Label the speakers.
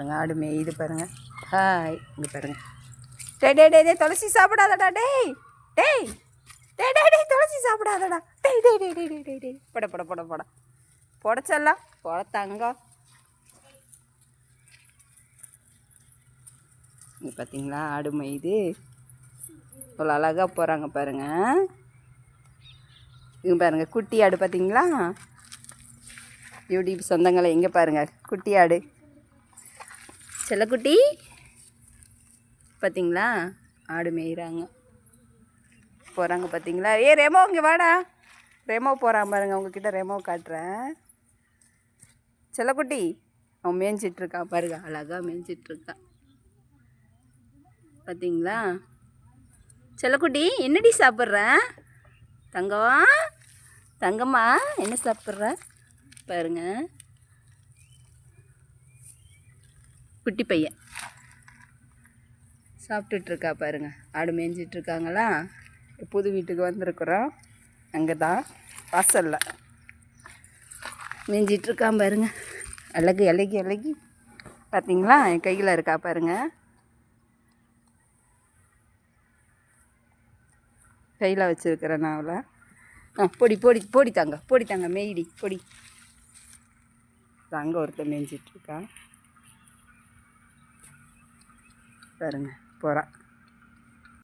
Speaker 1: பாருங்க ஆடு மேயுது பாருங்க. ஹாய், இங்கே பாருங்க. டே டே டே டே துளசி சாப்பிடாதடா. டேய் டேய் டே டே டே துளசி சாப்பிடாதடா. டேய் டே டே டே டே டே டே போட போட போட போட போடச்சல்லாம் போடத்தாங்க. இங்கே பார்த்தீங்களா ஆடு மேயுது. இவ்வளோ அழகாக போகிறாங்க பாருங்கள். இங்கே பாருங்கள் குட்டி ஆடு பார்த்தீங்களா. யூடியூப் சொந்தங்களை எங்கே பாருங்கள் குட்டி ஆடு செல்லக்குட்டி பார்த்தீங்களா. ஆடு மேய்கிறாங்க போகிறாங்க பார்த்தீங்களா. ஏ ரெமோ இங்கே வாடா. ரெமோ போகிறான் பாருங்க. உங்ககிட்ட ரெமோ காட்டுறேன். செல்லக்குட்டி அவன் மேய்ஞ்சிட்ருக்கான் பாருங்க. அழகாக மேய்ஞ்சிட்ருக்கான் பார்த்தீங்களா. செல்லக்குட்டி என்னடி சாப்பிட்ற தங்கம்? தங்கம்மா என்ன சாப்பிட்ற பாருங்க. குட்டி பையன் சாப்பிட்டுட்ருக்கா பாருங்க. ஆடு மேய்ஞ்சிட்ருக்காங்களா. புது வீட்டுக்கு வந்திருக்குறோம். அங்கே தான் வாசலில் மேய்ஞ்சிட்ருக்கான் பாருங்க. அழகு அழகி அழகி பார்த்தீங்களா. என் கையில் இருக்கா பாருங்க. கையில் வச்சுருக்கிறேன் நான் அவளை. பொடி பொடி பொடி தாங்க பொடி தாங்க மேய்டி பொடி தாங்க. ஒருத்தர் மேய்ஞ்சிட்ருக்கான் பாருங்க போகிறான்.